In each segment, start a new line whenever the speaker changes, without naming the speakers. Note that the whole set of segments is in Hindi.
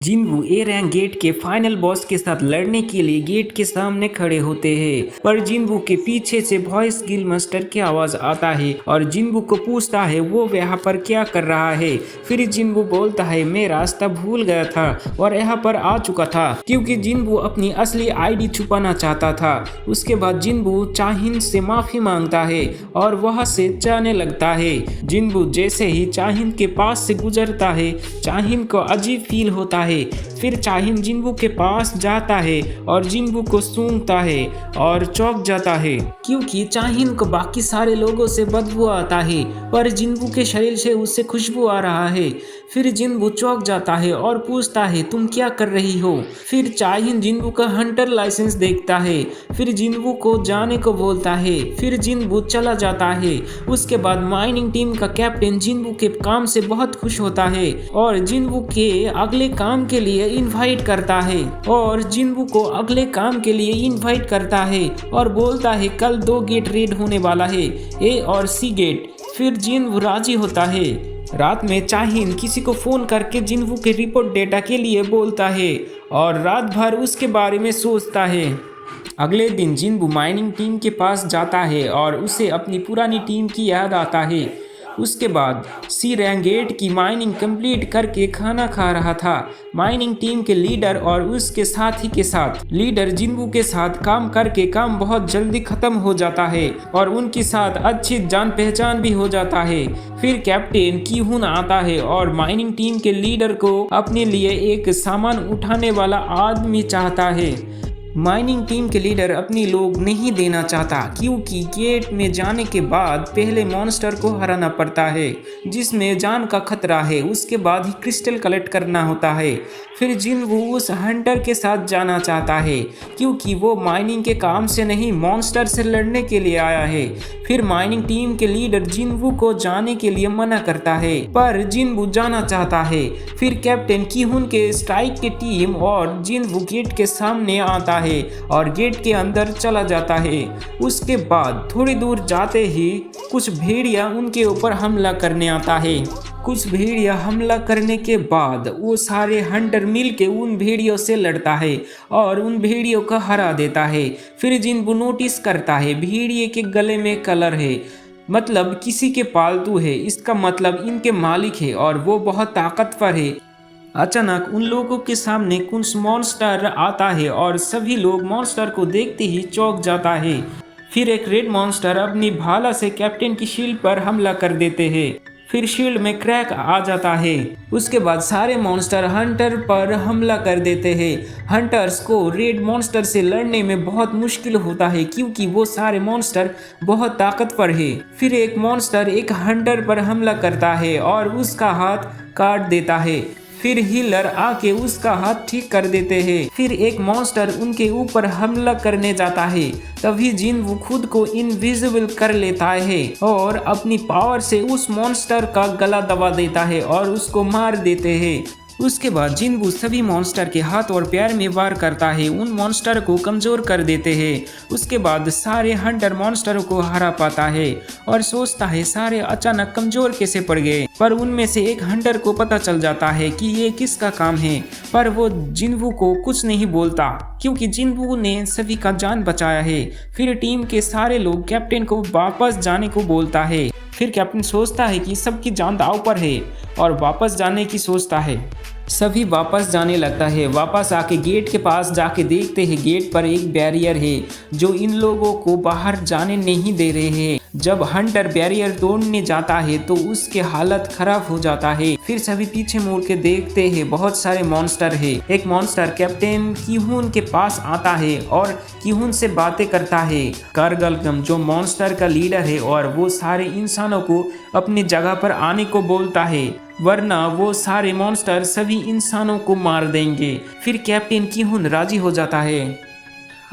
जिन्वू ए रैंक गेट के फाइनल बॉस के साथ लड़ने के लिए गेट के सामने खड़े होते हैं, पर जिन्वू के पीछे से वॉइस गिल मास्टर की आवाज आता है और जिन्वू को पूछता है वो यहाँ पर क्या कर रहा है। फिर जिन्वू बोलता है मैं रास्ता भूल गया था और यहाँ पर आ चुका था, क्योंकि जिन्वू अपनी असली आईडी छुपाना चाहता था। उसके बाद जिन्वू चाहिन से माफी मांगता है और वहाँ से जाने लगता है। जिन्वू जैसे ही चाहिन के पास से गुजरता है, चाहिन को अजीब फील होता है। फिर चाहिन जिन्वू के पास जाता है और जिन्वू को सूंघता है और चौंक जाता है, क्योंकि चाहिन को बाकी सारे लोगों से बदबू आता है पर जिन्वू के शरीर से उससे खुशबू आ रहा है। फिर जिन्वू चौंक जाता है और पूछता है तुम क्या कर रही हो। फिर चाहिन जिन्वू का हंटर लाइसेंस देखता है, फिर जिन्वू को जाने को बोलता है। फिर जिन्वू चला जाता है। उसके बाद माइनिंग टीम का कैप्टन जिन्वू के काम से बहुत खुश होता है और जिन्वू के अगले काम के लिए इनवाइट करता है और बोलता है कल 2 गेट रेड होने वाला है, ए और सी गेट। फिर जिन्वू राजी होता है। रात में चाहिन किसी को फोन करके जिन्वू के रिपोर्ट डेटा के लिए बोलता है और रात भर उसके बारे में सोचता है। अगले दिन जिन्वू माइनिंग टीम के पास जाता है और उसे अपनी पुरानी टीम की याद आता है। उसके बाद सी रैंक गेट की माइनिंग कंप्लीट करके खाना खा रहा था। माइनिंग टीम के लीडर और उसके साथी के साथ लीडर जिन्वू के साथ काम करके काम बहुत जल्दी खत्म हो जाता है और उनके साथ अच्छी जान पहचान भी हो जाता है। फिर कैप्टन कीहुन आता है और माइनिंग टीम के लीडर को अपने लिए एक सामान उठाने वाला आदमी चाहता है। माइनिंग टीम के लीडर अपनी लोग नहीं देना चाहता, क्योंकि गेट में जाने के बाद पहले मॉन्स्टर को हराना पड़ता है जिसमें जान का खतरा है। उसके बाद ही क्रिस्टल कलेक्ट करना होता है। फिर जिन्वू उस हंटर के साथ जाना चाहता है, क्योंकि वो माइनिंग के काम से नहीं मॉन्स्टर से लड़ने के लिए आया है। फिर माइनिंग टीम के लीडर जिन्वू को जाने के लिए मना करता है, पर जिन्वू जाना चाहता है। फिर कैप्टन कीहुन के स्ट्राइक की टीम और जिन्वू गेट के सामने आता है और गेट के अंदर चला जाता है। उसके बाद थोड़ी दूर जाते ही कुछ भेड़िया उनके ऊपर हमला करने आता है। कुछ भेड़िया हमला करने के बाद वो सारे हंटर मिल के उन भेड़ियों से लड़ता है और उन भेड़ियों को हरा देता है। फिर जिन्वू नोटिस करता है भेड़िए के गले में कलर है, मतलब किसी के पालतू है। इसका मतलब इनके मालिक है और वो बहुत ताकतवर है। अचानक उन लोगों के सामने कुछ मॉन्स्टर आता है और सभी लोग मॉन्स्टर को देखते ही चौंक जाता है। फिर एक रेड मॉन्स्टर अपनी भाला से कैप्टन की शील्ड पर हमला कर देते हैं। फिर शील्ड में क्रैक आ जाता है। उसके बाद सारे मॉन्स्टर हंटर पर हमला कर देते हैं। हंटर्स को रेड मॉन्स्टर से लड़ने में बहुत मुश्किल होता है, क्योंकि वो सारे मॉन्स्टर बहुत ताकतवर है। फिर एक मॉन्स्टर एक हंटर पर हमला करता है और उसका हाथ काट देता है। फिर हीलर आके उसका हाथ ठीक कर देते हैं। फिर एक मॉन्स्टर उनके ऊपर हमला करने जाता है। तभी जिन्वू खुद को इनविजिबल कर लेता है और अपनी पावर से उस मॉन्स्टर का गला दबा देता है और उसको मार देते हैं। उसके बाद जिन्वू सभी मॉन्स्टर के हाथ और पैर में वार करता है, उन मॉन्स्टर को कमजोर कर देते हैं। उसके बाद सारे हंटर मॉन्स्टरों को हरा पाता है और सोचता है सारे अचानक कमजोर कैसे पड़ गए। पर उनमें से एक हंटर को पता चल जाता है कि ये किसका काम है, पर वो जिन्वू को कुछ नहीं बोलता, क्योंकि जिन्वू ने सभी का जान बचाया है। फिर टीम के सारे लोग कैप्टन को वापस जाने को बोलता है। फिर कैप्टन सोचता है कि सबकी जान दांव पर है और वापस जाने की सोचता है। सभी वापस जाने लगता है। वापस आके गेट के पास जाके देखते हैं गेट पर एक बैरियर है जो इन लोगों को बाहर जाने नहीं दे रहे हैं। जब हंटर बैरियर तोड़ने जाता है तो उसके हालत खराब हो जाता है। फिर सभी पीछे मुड़ के देखते हैं, बहुत सारे मॉन्स्टर है। एक मॉन्स्टर कैप्टन कीहुन के पास आता है और कीहुन से बातें करता है। कारगलगम जो मॉन्स्टर का लीडर है और वो सारे इंसानों को अपनी जगह पर आने को बोलता है, वरना वो सारे मॉन्स्टर सभी इंसानों को मार देंगे। फिर कैप्टन कीहुन राजी हो जाता है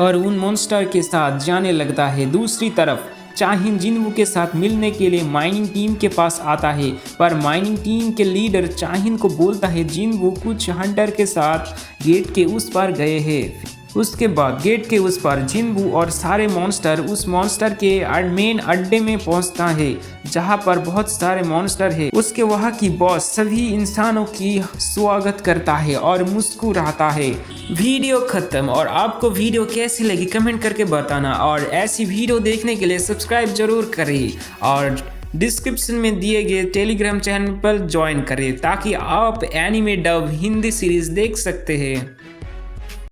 और उन मॉन्स्टर के साथ जाने लगता है। दूसरी तरफ चाहिन जिन्वू के साथ मिलने के लिए माइनिंग टीम के पास आता है, पर माइनिंग टीम के लीडर चाहिन को बोलता है जिन्वू कुछ हंटर के साथ गेट के उस पार गए हैं। उसके बाद गेट के उस पर जिनवू और सारे मॉन्स्टर उस मॉन्स्टर के मेन अड्डे में पहुंचता है जहां पर बहुत सारे मॉन्स्टर है। उसके वहां की बॉस सभी इंसानों की स्वागत करता है और मुस्कुराता है। वीडियो खत्म। और आपको वीडियो कैसी लगी कमेंट करके बताना, और ऐसी वीडियो देखने के लिए सब्सक्राइब जरूर करें और डिस्क्रिप्शन में दिए गए टेलीग्राम चैनल पर ज्वाइन करें ताकि आप एनीमे डब हिंदी सीरीज देख सकते हैं।